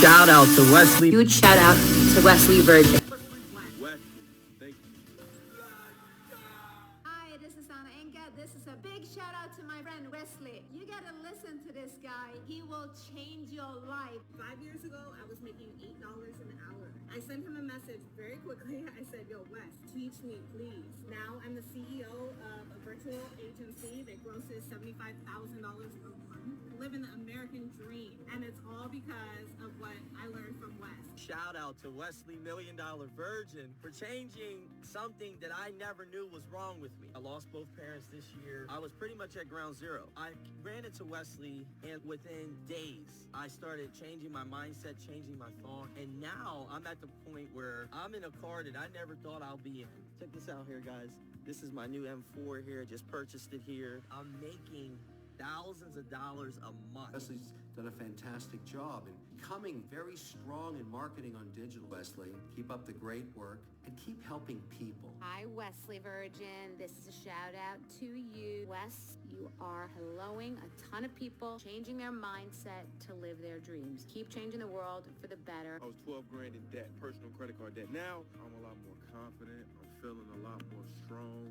shout out to Wesley. Huge shout out to Wesley Virgin. Hi, this is Anna Enga. This is a big shout out to my friend Wesley. You gotta listen to this guy. He will change your life. 5 years ago, I was making $8 an hour. I sent him a message very quickly. I said, yo, Wes, teach me, please. Now I'm the CEO of a virtual agency that grosses $75,000 per month. Living the American dream. And it's all because of what I learned from Wes. Shout out to Wesley Virgin for changing something that I never knew was wrong with me. I lost both parents this year. I was pretty much at ground zero. I ran into Wesley, and within days, I started changing my mindset, changing my thought, and now I'm at the point where I'm in a car that I never thought I'll be in. Check this out here, guys. This is my new M4 here. Just purchased it here. I'm making thousands of dollars a month. Wesley's done a fantastic job in becoming very strong in marketing on digital. Wesley, keep up the great work and keep helping people. Hi, Wesley Virgin. This is a shout out to you. Wes, you are helloing a ton of people, changing their mindset to live their dreams. Keep changing the world for the better. I was 12 grand in debt, personal credit card debt. Now I'm a lot more confident. I'm feeling a lot more strong.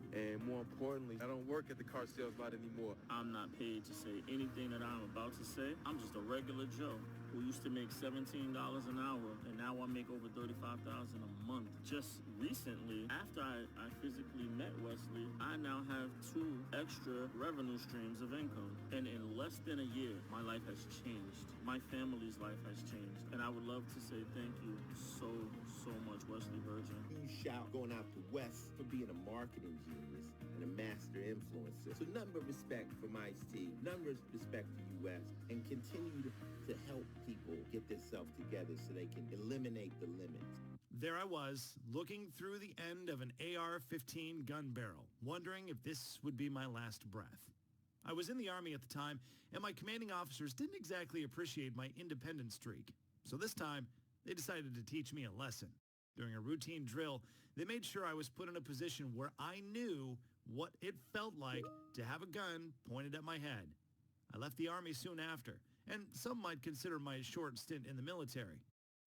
And more importantly, I don't work at the car sales lot anymore. I'm not paid to say anything that I'm about to say. I'm just a regular Joe who used to make $17 an hour, and now I make over $35,000 a month. Just recently, after I physically met Wesley, I now have 2 extra revenue streams of income. And in less than a year, my life has changed. My family's life has changed. And I would love to say thank you so much, Wesley Virgin. Huge shout going out to Wes for being a marketing genius and a master influencer. So nothing but respect for my team, nothing but respect for you, Wes, and continue to help people get themselves together so they can eliminate the limits. There I was, looking through the end of an AR-15 gun barrel, wondering if this would be my last breath. I was in the Army at the time, and my commanding officers didn't exactly appreciate my independent streak. So this time, they decided to teach me a lesson. During a routine drill, they made sure I was put in a position where I knew what it felt like to have a gun pointed at my head. I left the Army soon after, and some might consider my short stint in the military.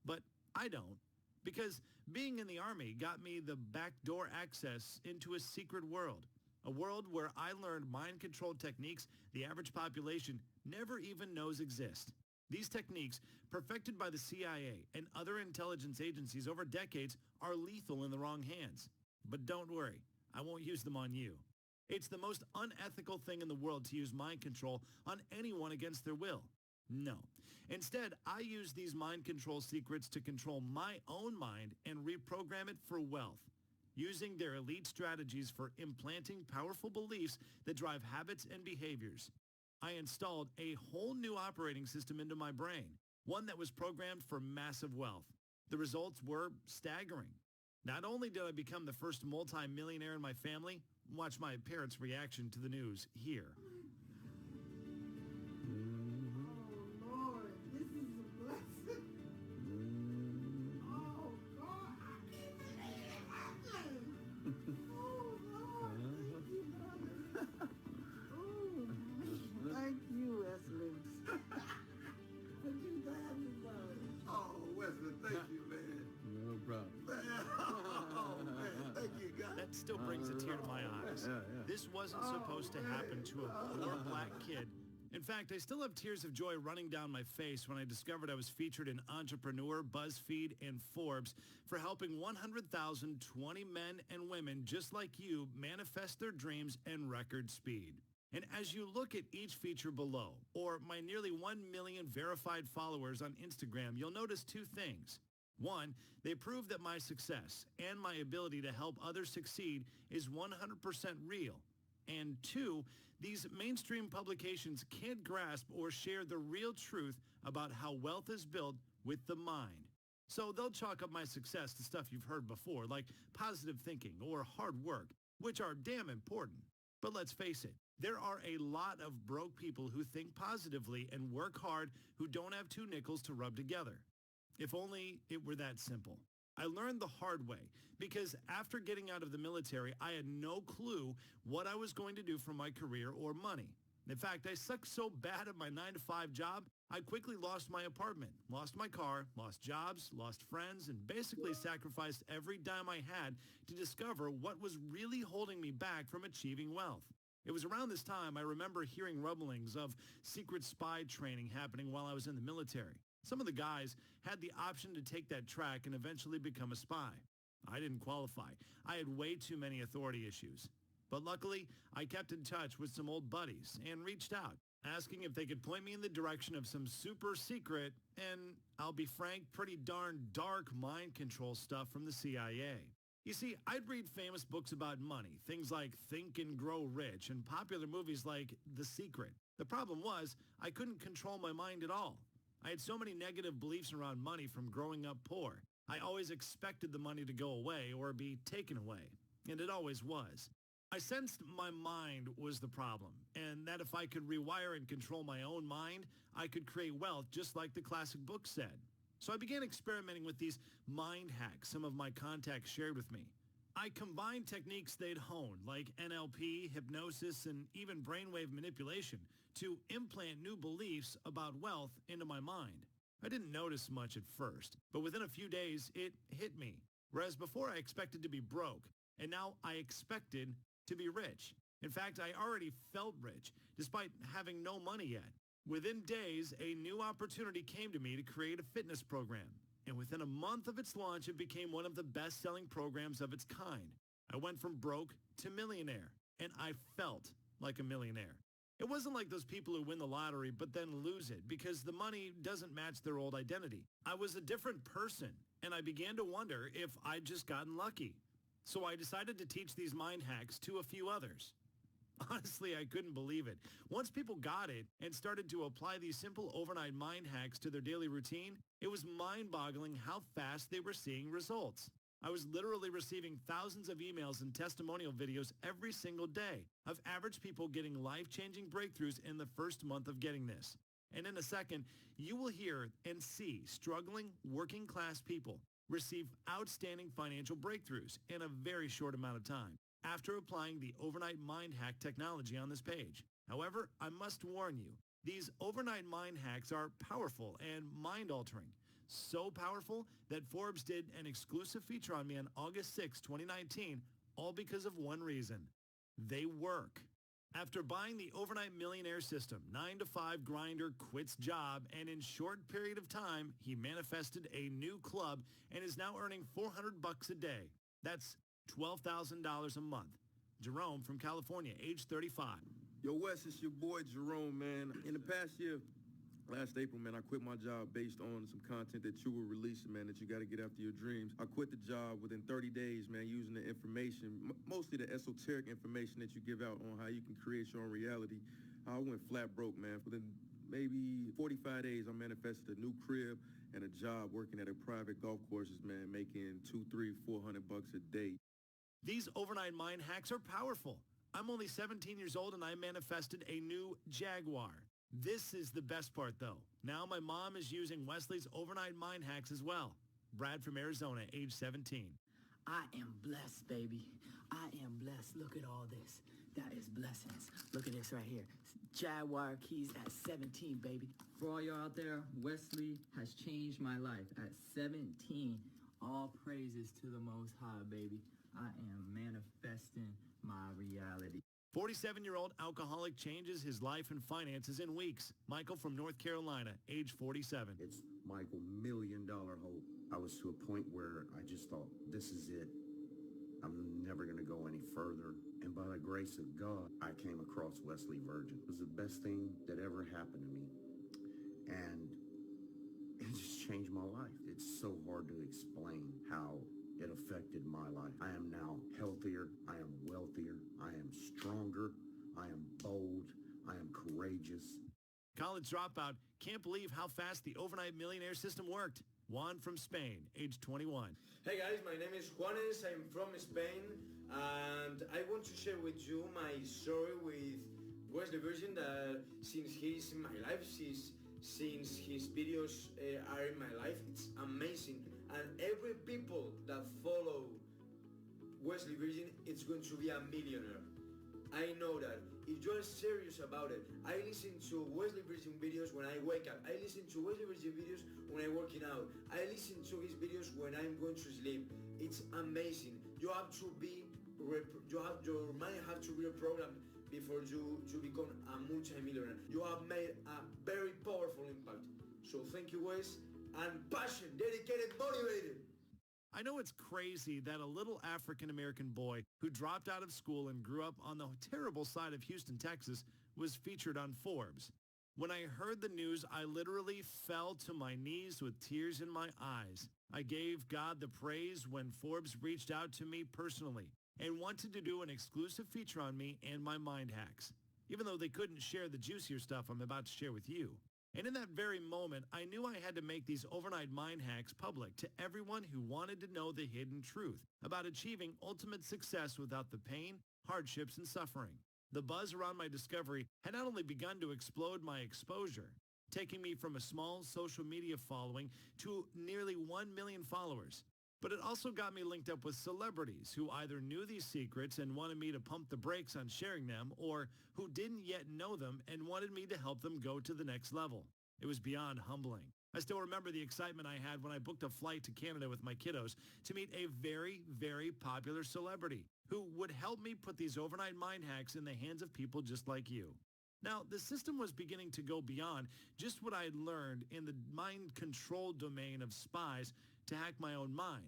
But I don't, because being in the Army got me the backdoor access into a secret world. A world where I learned mind control techniques the average population never even knows exist. These techniques, perfected by the CIA and other intelligence agencies over decades, are lethal in the wrong hands. But don't worry, I won't use them on you. It's the most unethical thing in the world to use mind control on anyone against their will. No. Instead, I use these mind control secrets to control my own mind and reprogram it for wealth, using their elite strategies for implanting powerful beliefs that drive habits and behaviors. I installed a whole new operating system into my brain, one that was programmed for massive wealth. The results were staggering. Not only did I become the first multi-millionaire in my family, watch my parents' reaction to the news here. Lord, this is a blessing. Oh, God, I can't believe it happened. Oh, Lord, thank you, brother. Oh, thank you, Wesley. What you glad about it? Oh, Wesley, thank you, man. No problem. Oh, man, thank you, God. That still brings a tear to my eyes. This wasn't supposed to happen to a poor black kid. In fact, I still have tears of joy running down my face when I discovered I was featured in Entrepreneur, BuzzFeed, and Forbes for helping 100,020 men and women just like you manifest their dreams in record speed. And as you look at each feature below, or my nearly 1 million verified followers on Instagram, you'll notice 2 things. 1, they prove that my success and my ability to help others succeed is 100% real. And 2, these mainstream publications can't grasp or share the real truth about how wealth is built with the mind. So they'll chalk up my success to stuff you've heard before, like positive thinking or hard work, which are damn important. But let's face it, there are a lot of broke people who think positively and work hard who don't have 2 nickels to rub together. If only it were that simple. I learned the hard way because after getting out of the military, I had no clue what I was going to do for my career or money. In fact, I sucked so bad at my 9-to-5 job, I quickly lost my apartment, lost my car, lost jobs, lost friends, and basically sacrificed every dime I had to discover what was really holding me back from achieving wealth. It was around this time I remember hearing rumblings of secret spy training happening while I was in the military. Some of the guys had the option to take that track and eventually become a spy. I didn't qualify. I had way too many authority issues. But luckily, I kept in touch with some old buddies and reached out, asking if they could point me in the direction of some super secret and, I'll be frank, pretty darn dark mind control stuff from the CIA. You see, I'd read famous books about money, things like Think and Grow Rich, and popular movies like The Secret. The problem was, I couldn't control my mind at all. I had so many negative beliefs around money from growing up poor. I always expected the money to go away or be taken away, and it always was. I sensed my mind was the problem, and that if I could rewire and control my own mind, I could create wealth just like the classic book said. So I began experimenting with these mind hacks some of my contacts shared with me. I combined techniques they'd honed, like NLP, hypnosis, and even brainwave manipulation, to implant new beliefs about wealth into my mind. I didn't notice much at first, but within a few days, it hit me. Whereas before I expected to be broke, and now I expected to be rich. In fact, I already felt rich, despite having no money yet. Within days, a new opportunity came to me to create a fitness program. And within a month of its launch, it became one of the best-selling programs of its kind. I went from broke to millionaire, and I felt like a millionaire. It wasn't like those people who win the lottery but then lose it because the money doesn't match their old identity. I was a different person, and I began to wonder if I'd just gotten lucky. So I decided to teach these mind hacks to a few others. Honestly, I couldn't believe it. Once people got it and started to apply these simple overnight mind hacks to their daily routine, it was mind-boggling how fast they were seeing results. I was literally receiving thousands of emails and testimonial videos every single day of average people getting life-changing breakthroughs in the first month of getting this. And in a second, you will hear and see struggling, working-class people receive outstanding financial breakthroughs in a very short amount of time after applying the overnight mind hack technology on this page. However, I must warn you, these overnight mind hacks are powerful and mind-altering. So powerful that Forbes did an exclusive feature on me on August 6, 2019, all because of one reason. They work. After buying the Overnight Millionaire System, 9-to-5 grinder quits job, and in short period of time, he manifested a new club and is now earning $400 a day. That's $12,000 a month. Jerome from California, age 35. Yo, Wes, it's your boy Jerome, man. In the past year, last April, man, I quit my job based on some content that you were releasing, man, that you got to get after your dreams. I quit the job within 30 days, man, using the information, mostly the esoteric information that you give out on how you can create your own reality. I went flat broke, man. Within maybe 45 days, I manifested a new crib and a job working at a private golf courses, man, making $200, $300, $400 a day. These overnight mind hacks are powerful. I'm only 17 years old and I manifested a new Jaguar. This is the best part though. Now my mom is using Wesley's overnight mind hacks as well. Brad from Arizona, age 17. I am blessed, baby. I am blessed. Look at all this. That is blessings. Look at this right here. Jaguar keys at 17, baby. For all y'all out there, Wesley has changed my life. At 17, all praises to the Most High, baby. I am manifesting my reality. 47-year-old alcoholic changes his life and finances in weeks. Michael from North Carolina, age 47. It's Michael, $1 million hope. I was to a point where I just thought, this is it. I'm never going to go any further. And by the grace of God, I came across Wesley Virgin. It was the best thing that ever happened to me. And it just changed my life. It's so hard to explain how it affected my life. I am now healthier. I am wealthier. I am stronger. I am bold. I am courageous. College dropout can't believe how fast the overnight millionaire system worked. Juan from Spain, age 21. Hey guys, my name is Juanes. I'm from Spain, and I want to share with you my story with Wesley Virgin that since he's in my life, since his videos are in my life, it's amazing. And every people that follow Wesley Virgin, it's going to be a millionaire. I know that if you're serious about it. I listen to Wesley Virgin videos when I wake up. I listen to Wesley Virgin videos when I'm working out. I listen to his videos when I'm going to sleep. It's amazing. You have to be, your mind have to be reprogrammed before you become a multi-millionaire. You have made a very powerful impact. So thank you, Wes, and passion, dedicated, motivated. I know it's crazy that a little African-American boy who dropped out of school and grew up on the terrible side of Houston, Texas, was featured on Forbes. When I heard the news, I literally fell to my knees with tears in my eyes. I gave God the praise when Forbes reached out to me personally and wanted to do an exclusive feature on me and my mind hacks, even though they couldn't share the juicier stuff I'm about to share with you. And in that very moment, I knew I had to make these overnight mind hacks public to everyone who wanted to know the hidden truth about achieving ultimate success without the pain, hardships, and suffering. The buzz around my discovery had not only begun to explode my exposure, taking me from a small social media following to nearly 1 million followers, but it also got me linked up with celebrities who either knew these secrets and wanted me to pump the brakes on sharing them, or who didn't yet know them and wanted me to help them go to the next level. It was beyond humbling. I still remember the excitement I had when I booked a flight to Canada with my kiddos to meet a very, very popular celebrity who would help me put these overnight mind hacks in the hands of people just like you. Now, the system was beginning to go beyond just what I had learned in the mind control domain of spies to hack my own mind.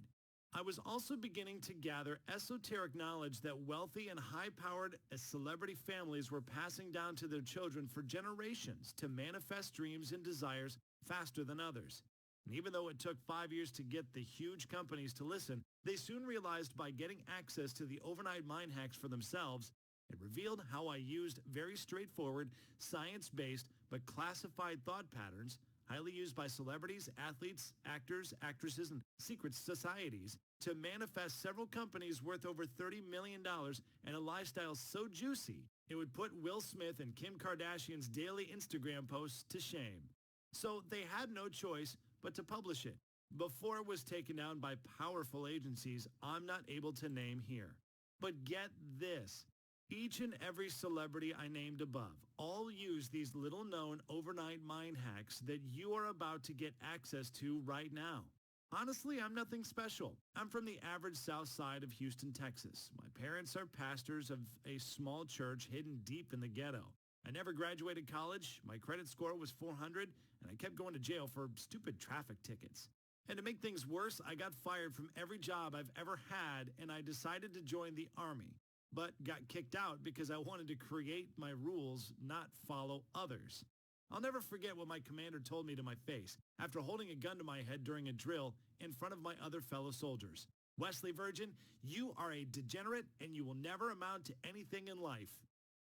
I was also beginning to gather esoteric knowledge that wealthy and high-powered celebrity families were passing down to their children for generations to manifest dreams and desires faster than others. And even though it took 5 years to get the huge companies to listen, they soon realized by getting access to the overnight mind hacks for themselves, it revealed how I used very straightforward, science-based, but classified thought patterns, highly used by celebrities, athletes, actors, actresses, and secret societies, to manifest several companies worth over $30 million and a lifestyle so juicy, it would put Will Smith and Kim Kardashian's daily Instagram posts to shame. So they had no choice but to publish it before it was taken down by powerful agencies I'm not able to name here. But get this. Each and every celebrity I named above all use these little-known overnight mind hacks that you are about to get access to right now. Honestly, I'm nothing special. I'm from the average south side of Houston, Texas. My parents are pastors of a small church hidden deep in the ghetto. I never graduated college, my credit score was 400, and I kept going to jail for stupid traffic tickets. And to make things worse, I got fired from every job I've ever had, and I decided to join the Army, but got kicked out because I wanted to create my rules, not follow others. I'll never forget what my commander told me to my face after holding a gun to my head during a drill in front of my other fellow soldiers. Wesley Virgin, you are a degenerate and you will never amount to anything in life.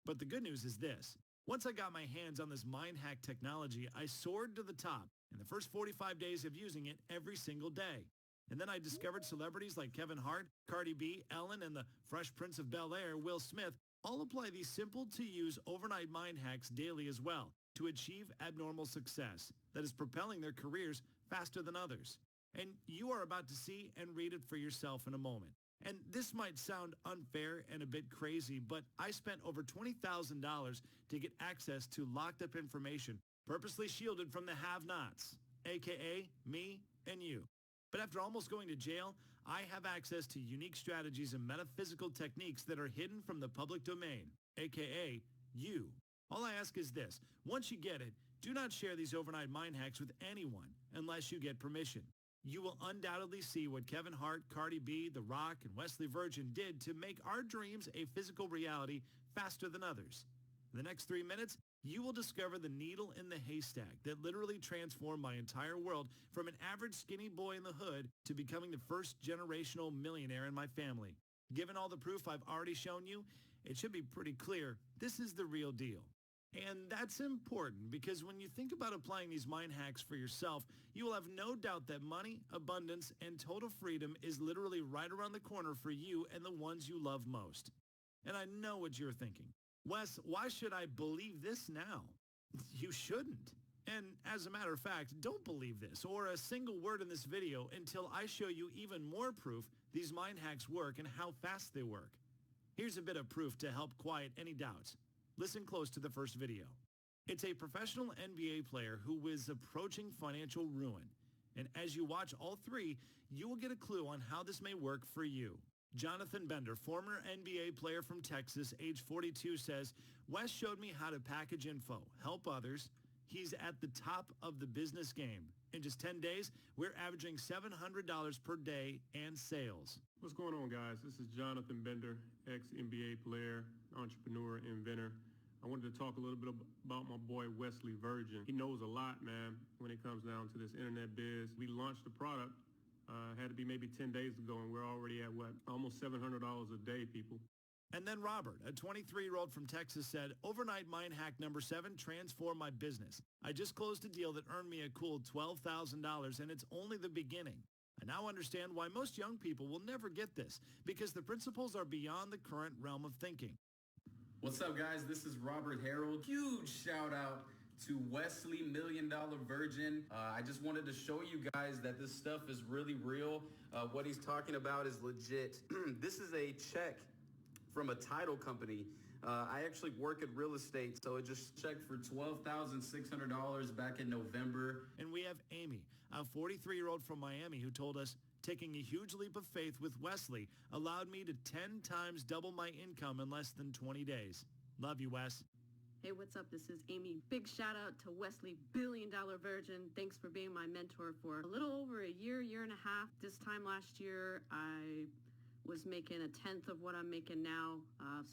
But the good news is this. Once I got my hands on this mind hack technology, I soared to the top in the first 45 days of using it every single day. And then I discovered celebrities like Kevin Hart, Cardi B, Ellen, and the Fresh Prince of Bel-Air, Will Smith, all apply these simple-to-use overnight mind hacks daily as well to achieve abnormal success that is propelling their careers faster than others. And you are about to see and read it for yourself in a moment. And this might sound unfair and a bit crazy, but I spent over $20,000 to get access to locked-up information purposely shielded from the have-nots, aka me and you. But after almost going to jail, I have access to unique strategies and metaphysical techniques that are hidden from the public domain, aka you. All I ask is this. Once you get it, do not share these overnight mind hacks with anyone unless you get permission. You will undoubtedly see what Kevin Hart, Cardi B, The Rock, and Wesley Virgin did to make our dreams a physical reality faster than others. In the next 3 minutes, you will discover the needle in the haystack that literally transformed my entire world from an average skinny boy in the hood to becoming the first generational millionaire in my family. Given all the proof I've already shown you, it should be pretty clear this is the real deal. And that's important because when you think about applying these mind hacks for yourself, you will have no doubt that money, abundance, and total freedom is literally right around the corner for you and the ones you love most. And I know what you're thinking. Wes, why should I believe this now? You shouldn't. And as a matter of fact, don't believe this or a single word in this video until I show you even more proof these mind hacks work and how fast they work. Here's a bit of proof to help quiet any doubts. Listen close to the first video. It's a professional NBA player who is approaching financial ruin. And as you watch all three, you will get a clue on how this may work for you. Jonathan Bender, former NBA player from Texas, age 42, says, Wes showed me how to package info, help others. He's at the top of the business game. In just 10 days, we're averaging $700 per day and sales. What's going on, guys? This is Jonathan Bender, ex-NBA player, entrepreneur, inventor. I wanted to talk a little bit about my boy Wesley Virgin. He knows a lot, man, when it comes down to this internet biz. We launched the product, had to be maybe 10 days ago, and we're already at, almost $700 a day, people. And then Robert, a 23-year-old from Texas, said, overnight mind hack number 7 transformed my business. I just closed a deal that earned me a cool $12,000, and it's only the beginning. I now understand why most young people will never get this, because the principles are beyond the current realm of thinking. What's up, guys? This is Robert Harold. Huge shout out to Wesley $1 Virgin. I just wanted to show you guys that this stuff is really real. What he's talking about is legit. This is a check from a title company. I actually work in real estate, so it just checked for $12,600 back in November. And we have Amy, a 43-year-old from Miami, who told us, taking a huge leap of faith with Wesley allowed me to 10 times double my income in less than 20 days. Love you, Wes. Hey, what's up? This is Amy. Big shout out to Wesley $1 Billion Virgin. Thanks for being my mentor for a little over a year and a half. This time last year, I was making a 10th of what I'm making now.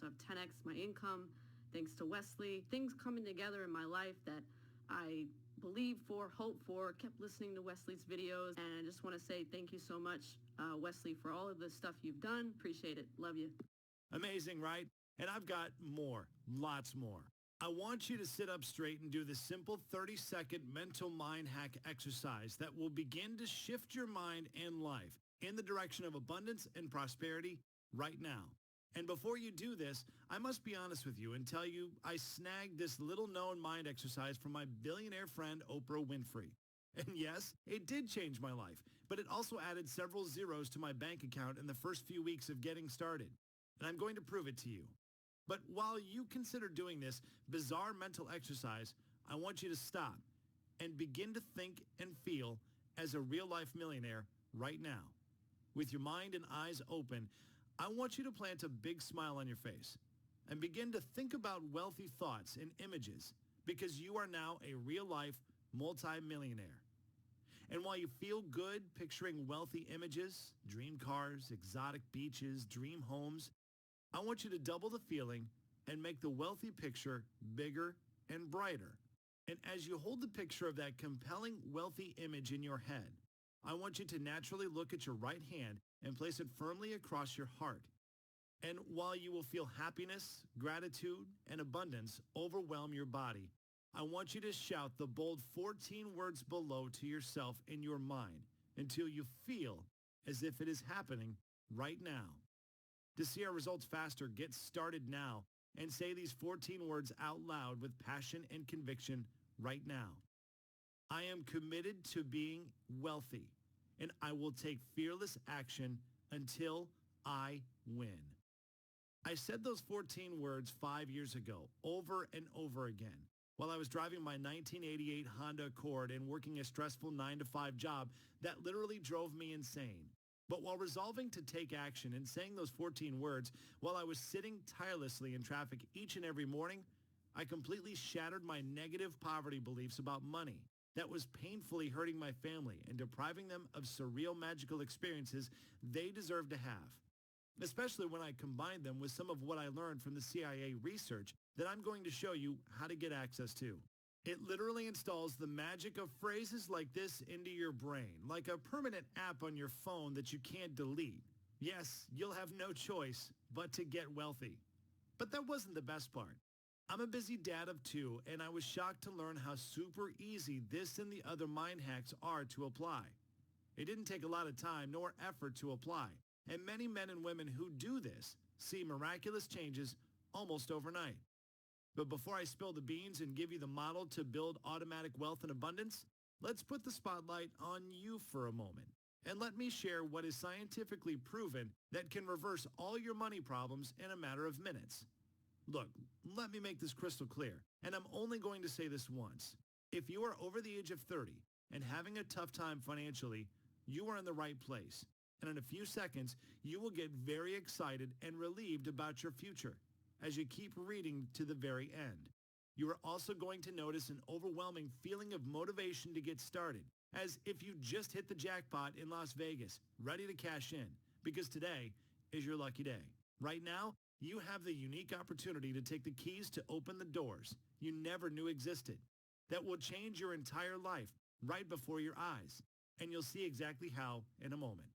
So I've 10x my income thanks to Wesley. Things coming together in my life that I believed for, hoped for, kept listening to Wesley's videos. And I just want to say thank you so much, Wesley, for all of the stuff you've done. Appreciate it. Love you. Amazing, right? And I've got more, lots more. I want you to sit up straight and do this simple 30-second mental mind hack exercise that will begin to shift your mind and life in the direction of abundance and prosperity right now. And before you do this, I must be honest with you and tell you I snagged this little-known mind exercise from my billionaire friend Oprah Winfrey. And yes, it did change my life, but it also added several zeros to my bank account in the first few weeks of getting started. And I'm going to prove it to you. But while you consider doing this bizarre mental exercise, I want you to stop and begin to think and feel as a real-life millionaire right now. With your mind and eyes open, I want you to plant a big smile on your face and begin to think about wealthy thoughts and images because you are now a real-life multi-millionaire. And while you feel good picturing wealthy images, dream cars, exotic beaches, dream homes, I want you to double the feeling and make the wealthy picture bigger and brighter. And as you hold the picture of that compelling wealthy image in your head, I want you to naturally look at your right hand and place it firmly across your heart. And while you will feel happiness, gratitude, and abundance overwhelm your body, I want you to shout the bold 14 words below to yourself in your mind until you feel as if it is happening right now. To see our results faster, get started now and say these 14 words out loud with passion and conviction right now. I am committed to being wealthy, and I will take fearless action until I win. I said those 14 words 5 years ago, over and over again, while I was driving my 1988 Honda Accord and working a stressful 9-to-5 job that literally drove me insane. But while resolving to take action and saying those 14 words while I was sitting tirelessly in traffic each and every morning, I completely shattered my negative poverty beliefs about money that was painfully hurting my family and depriving them of surreal magical experiences they deserve to have, especially when I combined them with some of what I learned from the CIA research that I'm going to show you how to get access to. It literally installs the magic of phrases like this into your brain, like a permanent app on your phone that you can't delete. Yes, you'll have no choice but to get wealthy. But that wasn't the best part. I'm a busy dad of 2, and I was shocked to learn how super easy this and the other mind hacks are to apply. It didn't take a lot of time nor effort to apply, and many men and women who do this see miraculous changes almost overnight. But before I spill the beans and give you the model to build automatic wealth and abundance, let's put the spotlight on you for a moment. And let me share what is scientifically proven that can reverse all your money problems in a matter of minutes. Look, let me make this crystal clear, and I'm only going to say this once. If you are over the age of 30 and having a tough time financially, you are in the right place. And in a few seconds, you will get very excited and relieved about your future as you keep reading to the very end. You are also going to notice an overwhelming feeling of motivation to get started, as if you just hit the jackpot in Las Vegas, ready to cash in, because today is your lucky day. Right now, you have the unique opportunity to take the keys to open the doors you never knew existed that will change your entire life right before your eyes, and you'll see exactly how in a moment.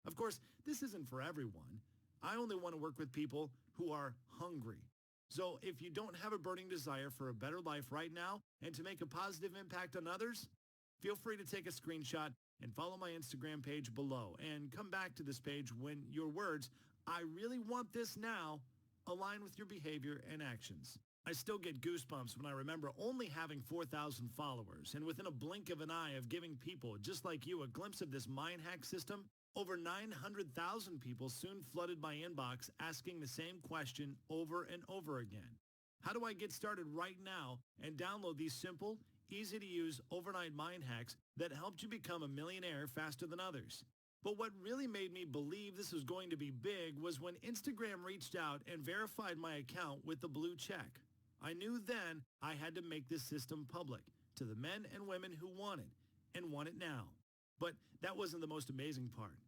Of course, this isn't for everyone. I only want to work with people who are hungry. So if you don't have a burning desire for a better life right now and to make a positive impact on others, feel free to take a screenshot and follow my Instagram page below and come back to this page when your words, "I really want this now," align with your behavior and actions. I still get goosebumps when I remember only having 4,000 followers, and within a blink of an eye of giving people just like you a glimpse of this mind hack system, over 900,000 people soon flooded my inbox asking the same question over and over again. How do I get started right now and download these simple, easy-to-use overnight mind hacks that helped you become a millionaire faster than others? But what really made me believe this was going to be big was when Instagram reached out and verified my account with the blue check. I knew then I had to make this system public to the men and women who want it and want it now. But that wasn't the most amazing part.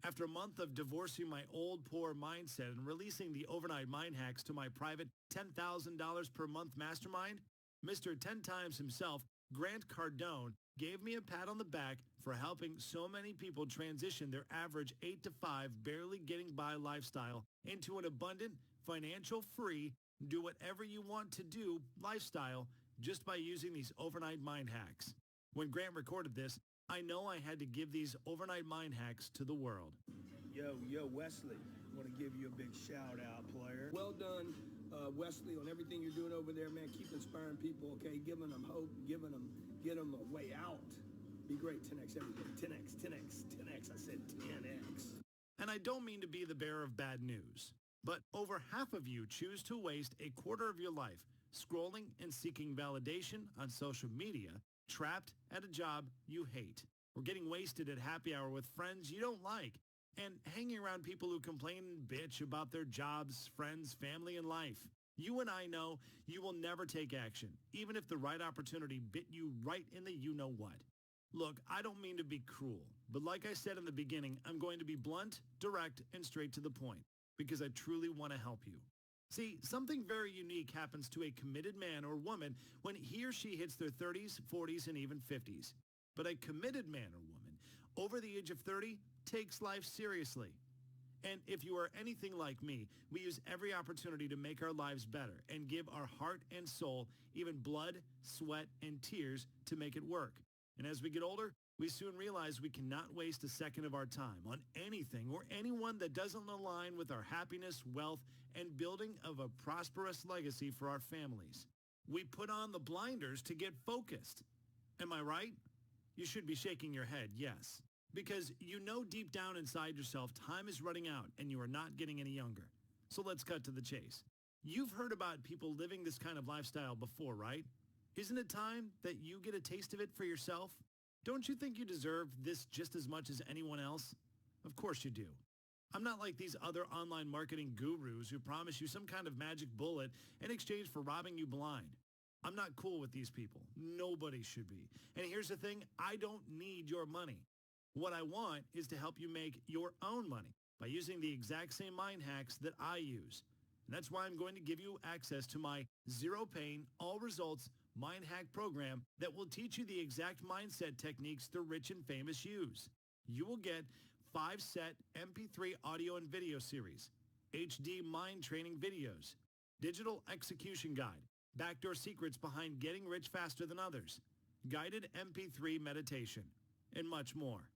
After a month of divorcing my old poor mindset and releasing the overnight mind hacks to my private $10,000 per month mastermind, Mr. 10 Times himself, Grant Cardone, gave me a pat on the back for helping so many people transition their average 8 to 5 barely getting by lifestyle into an abundant, financial free, do whatever you want to do lifestyle just by using these overnight mind hacks. When Grant recorded this, I know I had to give these overnight mind hacks to the world. Yo, Wesley, I want to give you a big shout out, player. Well done, Wesley, on everything you're doing over there, man. Keep inspiring people, okay? Giving them hope, get them a way out. Be great, 10X everything. 10X. I said 10X. And I don't mean to be the bearer of bad news, but over half of you choose to waste a quarter of your life scrolling and seeking validation on social media, trapped at a job you hate, or getting wasted at happy hour with friends you don't like, and hanging around people who complain and bitch about their jobs, friends, family, and life. You and I know you will never take action, even if the right opportunity bit you right in the you-know-what. Look, I don't mean to be cruel, but like I said in the beginning, I'm going to be blunt, direct, and straight to the point, because I truly want to help you. See, something very unique happens to a committed man or woman when he or she hits their 30s, 40s, and even 50s. But a committed man or woman over the age of 30 takes life seriously. And if you are anything like me, we use every opportunity to make our lives better and give our heart and soul, even blood, sweat, and tears to make it work. And as we get older, we soon realize we cannot waste a second of our time on anything or anyone that doesn't align with our happiness, wealth, and building of a prosperous legacy for our families. We put on the blinders to get focused. Am I right? You should be shaking your head, yes. Because you know deep down inside yourself time is running out and you are not getting any younger. So let's cut to the chase. You've heard about people living this kind of lifestyle before, right? Isn't it time that you get a taste of it for yourself? Don't you think you deserve this just as much as anyone else? Of course you do. I'm not like these other online marketing gurus who promise you some kind of magic bullet in exchange for robbing you blind. I'm not cool with these people. Nobody should be. And here's the thing, I don't need your money. What I want is to help you make your own money by using the exact same mind hacks that I use. And that's why I'm going to give you access to my zero pain, all results mind hack program that will teach you the exact mindset techniques the rich and famous use. You will get 5-set MP3 audio and video series, HD mind training videos, digital execution guide, backdoor secrets behind getting rich faster than others, guided MP3 meditation, and much more.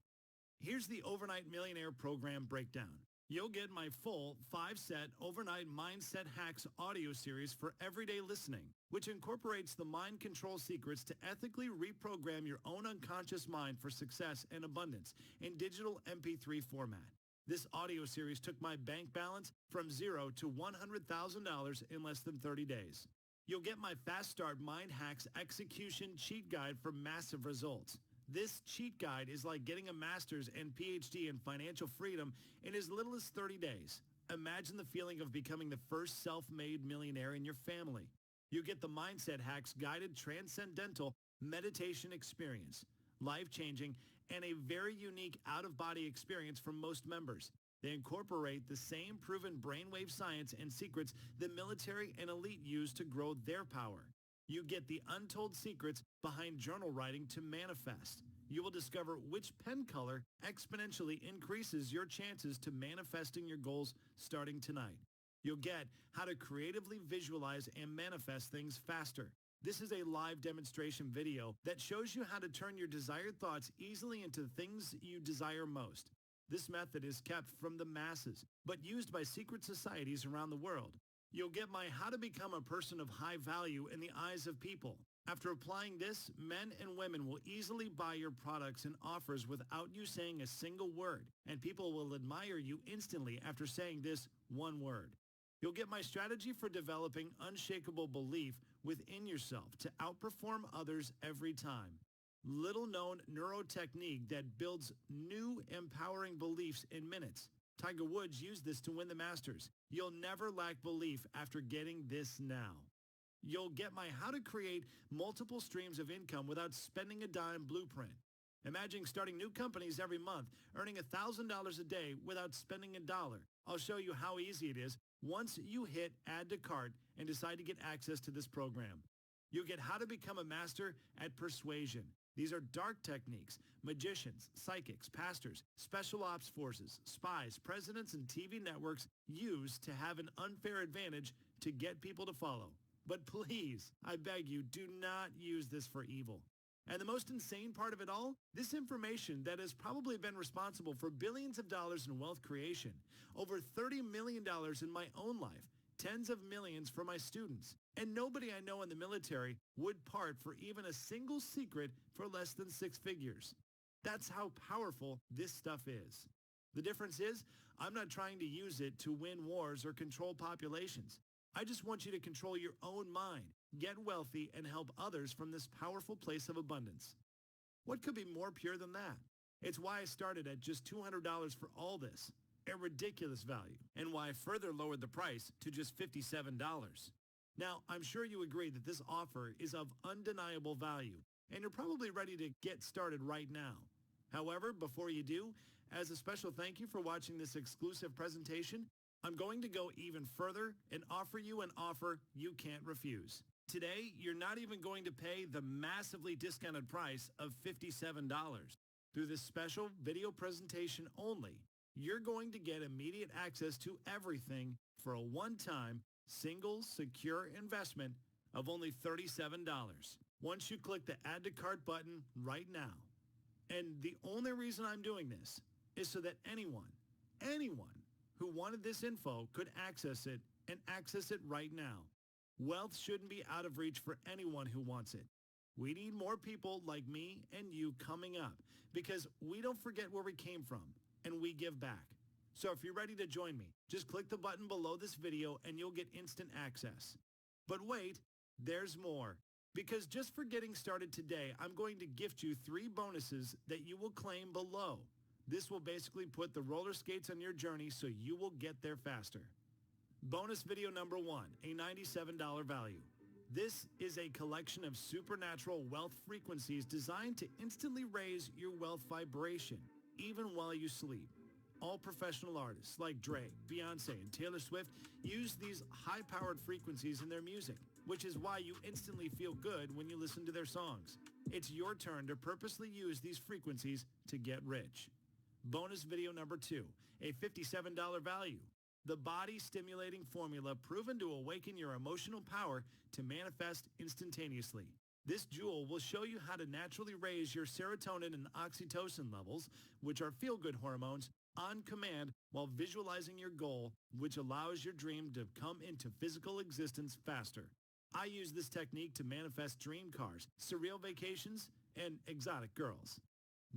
Here's the Overnight Millionaire program breakdown. You'll get my full 5-set Overnight Mindset Hacks audio series for everyday listening, which incorporates the mind control secrets to ethically reprogram your own unconscious mind for success and abundance in digital MP3 format. This audio series took my bank balance from $0 to $100,000 in less than 30 days. You'll get my Fast Start Mind Hacks Execution Cheat Guide for massive results. This cheat guide is like getting a master's and PhD in financial freedom in as little as 30 days. Imagine the feeling of becoming the first self-made millionaire in your family. You get the Mindset Hacks Guided Transcendental Meditation Experience, life-changing, and a very unique out-of-body experience for most members. They incorporate the same proven brainwave science and secrets the military and elite use to grow their power. You get the untold secrets behind journal writing to manifest. You will discover which pen color exponentially increases your chances to manifesting your goals starting tonight. You'll get how to creatively visualize and manifest things faster. This is a live demonstration video that shows you how to turn your desired thoughts easily into things you desire most. This method is kept from the masses, but used by secret societies around the world. You'll get my How to Become a Person of High Value in the Eyes of People. After applying this, men and women will easily buy your products and offers without you saying a single word, and people will admire you instantly after saying this one word. You'll get my strategy for developing unshakable belief within yourself to outperform others every time. Little known neurotechnique that builds new empowering beliefs in minutes. Tiger Woods used this to win the Masters. You'll never lack belief after getting this now. You'll get my How to Create Multiple Streams of Income Without Spending a Dime blueprint. Imagine starting new companies every month, earning $1,000 a day without spending a dollar. I'll show you how easy it is once you hit Add to Cart and decide to get access to this program. You'll get How to Become a Master at Persuasion. These are dark techniques magicians, psychics, pastors, special ops forces, spies, presidents, and TV networks use to have an unfair advantage to get people to follow. But please, I beg you, do not use this for evil. And the most insane part of it all, this information that has probably been responsible for billions of dollars in wealth creation, over $30 million in my own life, tens of millions for my students, and nobody I know in the military would part for even a single secret for less than 6 figures. That's how powerful this stuff is. The difference is, I'm not trying to use it to win wars or control populations. I just want you to control your own mind, get wealthy, and help others from this powerful place of abundance. What could be more pure than that? It's why I started at just $200 for all this, a ridiculous value, and why I further lowered the price to just $57. Now, I'm sure you agree that this offer is of undeniable value, and you're probably ready to get started right now. However, before you do, as a special thank you for watching this exclusive presentation, I'm going to go even further and offer you an offer you can't refuse. Today, you're not even going to pay the massively discounted price of $57. Through this special video presentation only, you're going to get immediate access to everything for a one-time, single, secure investment of only $37. Once you click the Add to Cart button right now. And the only reason I'm doing this is so that anyone who wanted this info could access it and access it right now. Wealth shouldn't be out of reach for anyone who wants it. We need more people like me and you coming up because we don't forget where we came from and we give back. So if you're ready to join me, just click the button below this video and you'll get instant access. But wait, there's more. Because just for getting started today, I'm going to gift you 3 bonuses that you will claim below. This will basically put the roller skates on your journey so you will get there faster. Bonus video number 1, a $97 value. This is a collection of supernatural wealth frequencies designed to instantly raise your wealth vibration, even while you sleep. All professional artists like Drake, Beyonce, and Taylor Swift use these high-powered frequencies in their music, which is why you instantly feel good when you listen to their songs. It's your turn to purposely use these frequencies to get rich. Bonus video number 2, a $57 value. The body-stimulating formula proven to awaken your emotional power to manifest instantaneously. This jewel will show you how to naturally raise your serotonin and oxytocin levels, which are feel-good hormones, on command while visualizing your goal, which allows your dream to come into physical existence faster. I use this technique to manifest dream cars, surreal vacations, and exotic girls.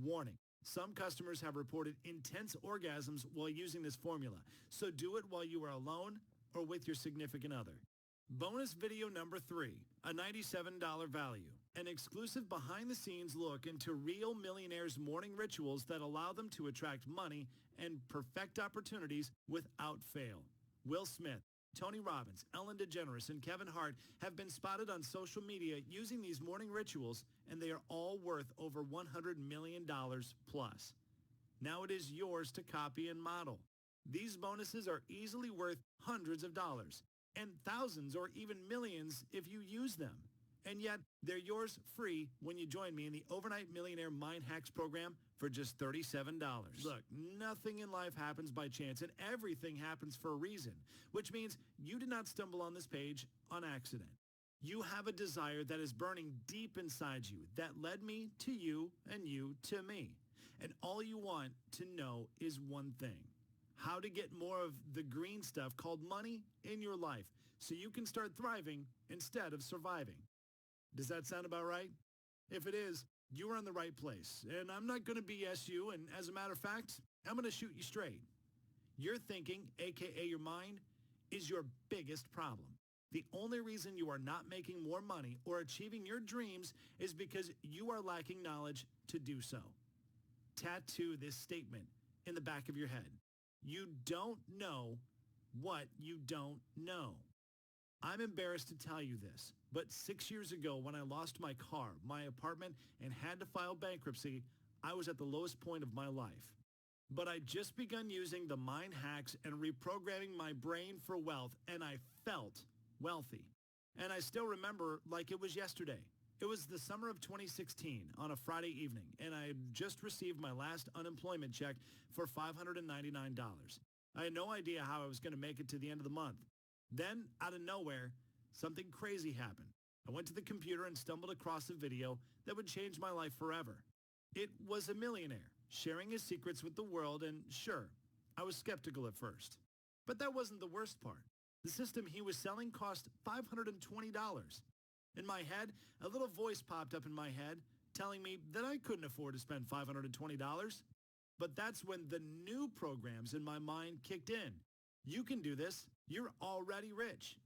Warning, Some customers have reported intense orgasms while using this formula, so do it while you are alone or with your significant other. Bonus video number 3, a $97 value. An exclusive behind-the-scenes look into real millionaires' morning rituals that allow them to attract money and perfect opportunities without fail. Will Smith, Tony Robbins, Ellen DeGeneres, and Kevin Hart have been spotted on social media using these morning rituals, and they are all worth over $100 million plus. Now it is yours to copy and model. These bonuses are easily worth hundreds of dollars, and thousands or even millions if you use them. And yet, they're yours free when you join me in the Overnight Millionaire Mind Hacks program for just $37. Look, nothing in life happens by chance, and everything happens for a reason, which means you did not stumble on this page on accident. You have a desire that is burning deep inside you that led me to you and you to me. And all you want to know is one thing: how to get more of the green stuff called money in your life so you can start thriving instead of surviving. Does that sound about right? If it is, you are in the right place, and I'm not going to BS you, and as a matter of fact, I'm going to shoot you straight. Your thinking, aka your mind, is your biggest problem. The only reason you are not making more money or achieving your dreams is because you are lacking knowledge to do so. Tattoo this statement in the back of your head. You don't know what you don't know. I'm embarrassed to tell you this, but 6 years ago when I lost my car, my apartment, and had to file bankruptcy, I was at the lowest point of my life. But I just begun using the mind hacks and reprogramming my brain for wealth, and I felt wealthy. And I still remember like it was yesterday. It was the summer of 2016 on a Friday evening, and I had just received my last unemployment check for $599. I had no idea how I was going to make it to the end of the month. Then, out of nowhere, something crazy happened. I went to the computer and stumbled across a video that would change my life forever. It was a millionaire sharing his secrets with the world, and sure, I was skeptical at first. But that wasn't the worst part. The system he was selling cost $520. In my head, a little voice popped up in my head telling me that I couldn't afford to spend $520. But that's when the new programs in my mind kicked in. You can do this. You're already rich.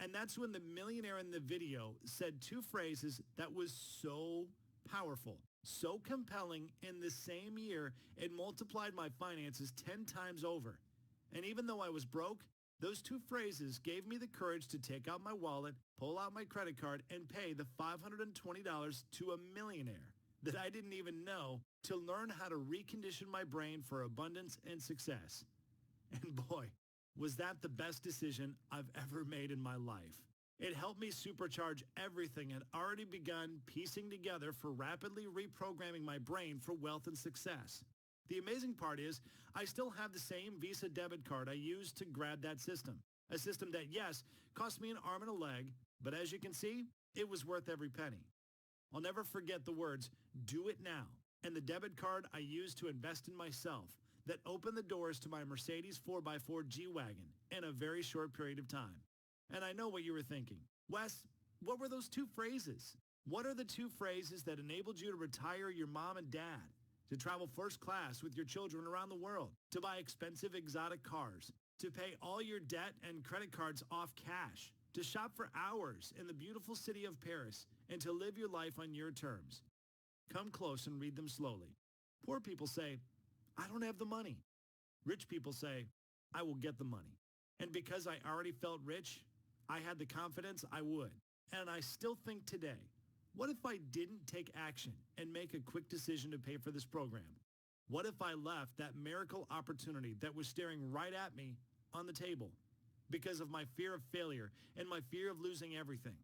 And that's when the millionaire in the video said two phrases that was so powerful, so compelling. In the same year, it multiplied my finances 10 times over. And even though I was broke, those two phrases gave me the courage to take out my wallet, pull out my credit card, and pay the $520 to a millionaire that I didn't even know, to learn how to recondition my brain for abundance and success. And boy, was that the best decision I've ever made in my life. It helped me supercharge everything I'd already begun piecing together for rapidly reprogramming my brain for wealth and success. The amazing part is, I still have the same Visa debit card I used to grab that system. A system that, yes, cost me an arm and a leg, but as you can see, it was worth every penny. I'll never forget the words, "Do it now," and the debit card I used to invest in myself that opened the doors to my Mercedes 4x4 G-Wagon in a very short period of time. And I know what you were thinking. Wes, what were those two phrases? What are the two phrases that enabled you to retire your mom and dad, to travel first class with your children around the world, to buy expensive exotic cars, to pay all your debt and credit cards off cash, to shop for hours in the beautiful city of Paris, and to live your life on your terms? Come close and read them slowly. Poor people say, "I don't have the money." Rich people say, "I will get the money." And because I already felt rich, I had the confidence I would. And I still think today, what if I didn't take action and make a quick decision to pay for this program? What if I left that miracle opportunity that was staring right at me on the table because of my fear of failure and my fear of losing everything?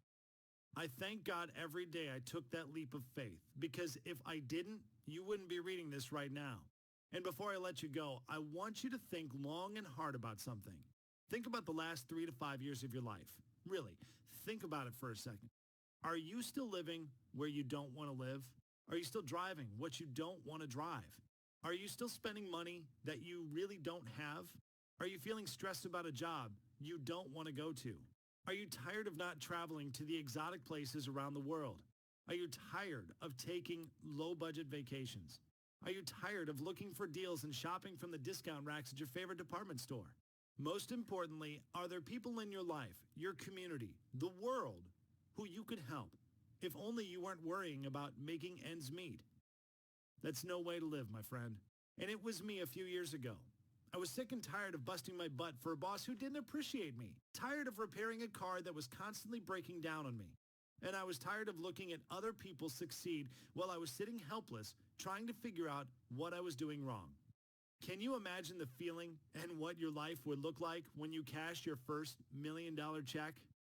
I thank God every day I took that leap of faith, because if I didn't, you wouldn't be reading this right now. And before I let you go, I want you to think long and hard about something. Think about the last 3 to 5 years of your life. Really, think about it for a second. Are you still living where you don't want to live? Are you still driving what you don't want to drive? Are you still spending money that you really don't have? Are you feeling stressed about a job you don't want to go to? Are you tired of not traveling to the exotic places around the world? Are you tired of taking low-budget vacations? Are you tired of looking for deals and shopping from the discount racks at your favorite department store? Most importantly, are there people in your life, your community, the world, who you could help, if only you weren't worrying about making ends meet? That's no way to live, my friend. And it was me a few years ago. I was sick and tired of busting my butt for a boss who didn't appreciate me, tired of repairing a car that was constantly breaking down on me. And I was tired of looking at other people succeed while I was sitting helpless, trying to figure out what I was doing wrong. Can you imagine the feeling and what your life would look like when you cash your first $1 million check?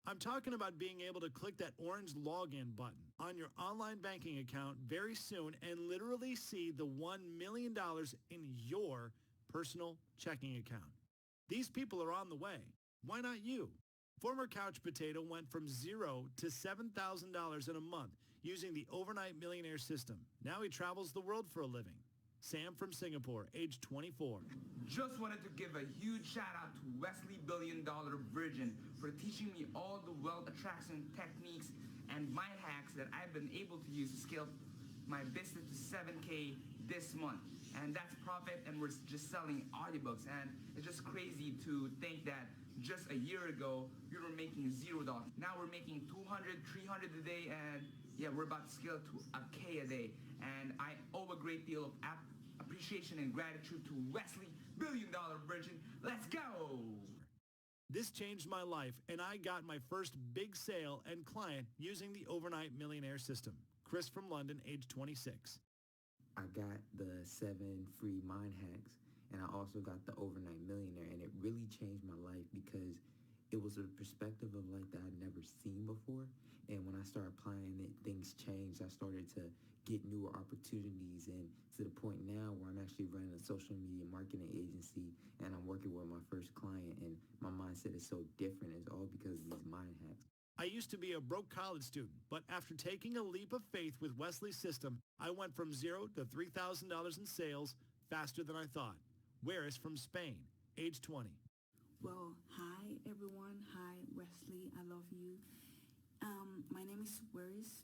I'm talking about being able to click that orange login button on your online banking account very soon and literally see the $1 million in your personal checking account. These people are on the way. Why not you? Former couch potato went from $0 to $7,000 in a month using the Overnight Millionaire System. Now he travels the world for a living. Sam from Singapore, age 24. Just wanted to give a huge shout out to Wesley $1 Billion Virgin for teaching me all the wealth attraction techniques and mind hacks that I've been able to use to scale my business to 7K this month. And that's profit, and we're just selling audiobooks. And it's just crazy to think that just a year ago, we were making $0. Now we're making $200, $300 a day, and yeah, we're about to scale to a K a day. And I owe a great deal of appreciation and gratitude to Wesley $1 Billion Virgin. Let's go! This changed my life, and I got my first big sale and client using the Overnight Millionaire System. Chris from London, age 26. I got the 7 free mind hacks, and I also got the Overnight Millionaire, and it really changed my life because it was a perspective of life that I'd never seen before. And when I started applying it, things changed. I started to get newer opportunities, and to the point now where I'm actually running a social media marketing agency, and I'm working with my first client, and my mindset is so different. It's all because of these mind hacks. I used to be a broke college student, but after taking a leap of faith with Wesley's system, I went from $0 to $3,000 in sales faster than I thought. Waris from Spain, age 20. Well, hi everyone. Hi Wesley, I love you. My name is Weris.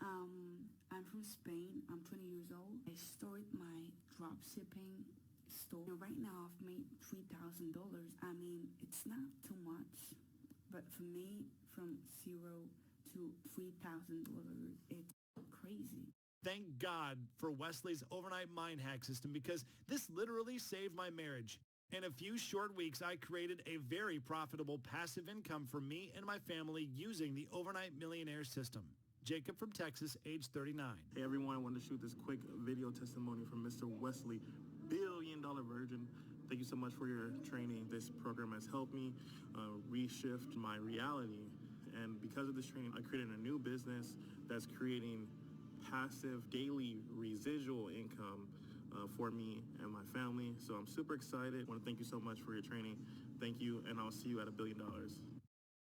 I'm from Spain. I'm 20 years old. I started my drop shipping store. Right now I've made $3,000. I mean, it's not too much, but for me, from $0 to $3,000, it's crazy. Thank God for Wesley's Overnight Mind Hack System, because this literally saved my marriage. In a few short weeks, I created a very profitable passive income for me and my family using the Overnight Millionaire System. Jacob from Texas, age 39. Hey everyone, I wanted to shoot this quick video testimony from Mr. Wesley, $1 Billion Virgin. Thank you so much for your training. This program has helped me reshift my reality. And because of this training, I created a new business that's creating passive daily residual income for me and my family. So I'm super excited. I want to thank you so much for your training. Thank you, and I'll see you at $1 billion.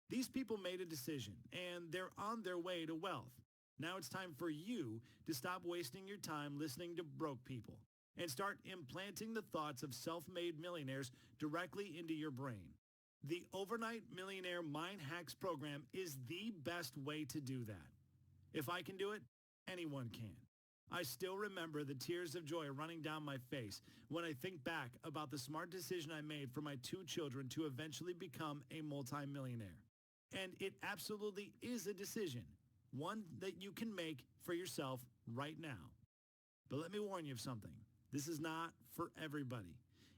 These people made a decision, and they're on their way to wealth. Now it's time for you to stop wasting your time listening to broke people and start implanting the thoughts of self-made millionaires directly into your brain. The Overnight Millionaire Mind Hacks program is the best way to do that. If I can do it, anyone can. I still remember the tears of joy running down my face when I think back about the smart decision I made for my 2 children to eventually become a multimillionaire. And it absolutely is a decision, one that you can make for yourself right now. But let me warn you of something. This is not for everybody,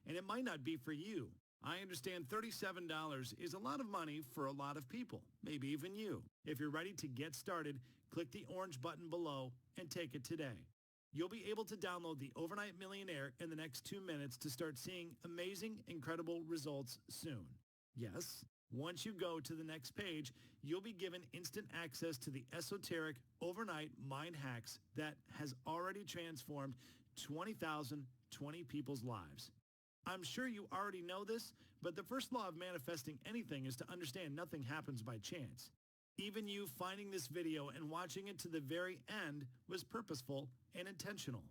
and it might not be for you. I understand $37 is a lot of money for a lot of people, maybe even you. If you're ready to get started, click the orange button below and take it today. You'll be able to download the Overnight Millionaire in the next 2 minutes to start seeing amazing, incredible results soon. Yes, once you go to the next page, you'll be given instant access to the esoteric overnight mind hacks that has already transformed 20 people's lives. I'm sure you already know this, but the first law of manifesting anything is to understand nothing happens by chance. Even you finding this video and watching it to the very end was purposeful and intentional.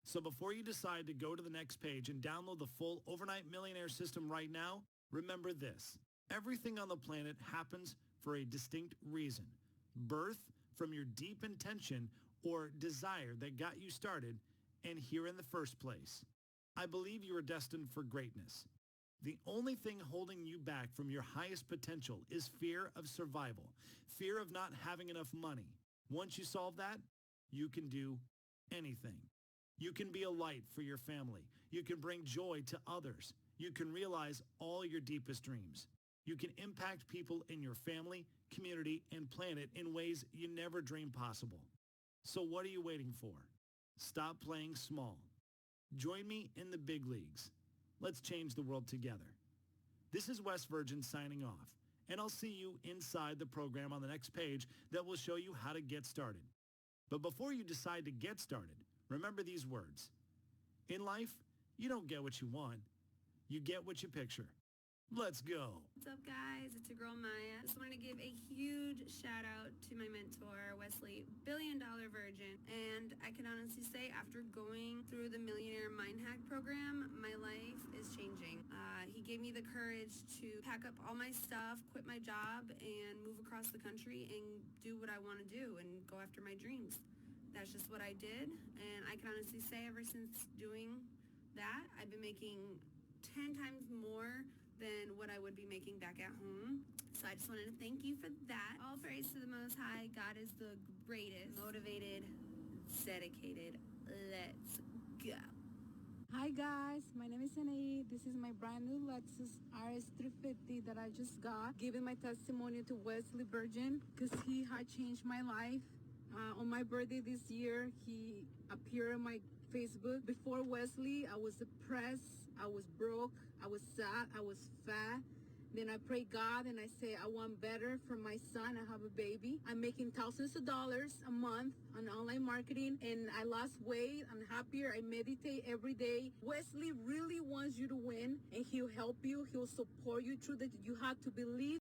So before you decide to go to the next page and download the full Overnight Millionaire System right now, remember this. Everything on the planet happens for a distinct reason. Birth from your deep intention or desire that got you started and here in the first place. I believe you are destined for greatness. The only thing holding you back from your highest potential is fear of survival, fear of not having enough money. Once you solve that, you can do anything. You can be a light for your family. You can bring joy to others. You can realize all your deepest dreams. You can impact people in your family, community, and planet in ways you never dreamed possible. So what are you waiting for? Stop playing small. Join me in the big leagues. Let's change the world together. This is Wes Virgin signing off, and I'll see you inside the program on the next page that will show you how to get started. But before you decide to get started, remember these words. In life, you don't get what you want. You get what you picture. Let's go. What's up, guys? It's your girl Maya. Just wanted to give a huge shout out to my mentor, Wesley, $1 billion virgin. And I can honestly say after going through the Millionaire Mind Hack program, my life is changing. He gave me the courage to pack up all my stuff, quit my job, and move across the country and do what I want to do and go after my dreams. That's just what I did. And I can honestly say ever since doing that, I've been making 10 times more than what I would be making back at home. So I just wanted to thank you for that. All praise to the Most High. God is the greatest. Motivated, dedicated. Let's go. Hi guys, my name is Anae. This is my brand new Lexus RS 350 that I just got. Giving my testimony to Wesley Virgin because he had changed my life. On my birthday this year, he appeared on my Facebook. Before Wesley, I was depressed, I was broke, I was sad, I was fat. Then I prayed God and I say I want better for my son. I have a baby. I'm making thousands of dollars a month on online marketing and I lost weight. I'm happier. I meditate every day. Wesley really wants you to win and he'll help you. He'll support you through that. You have to believe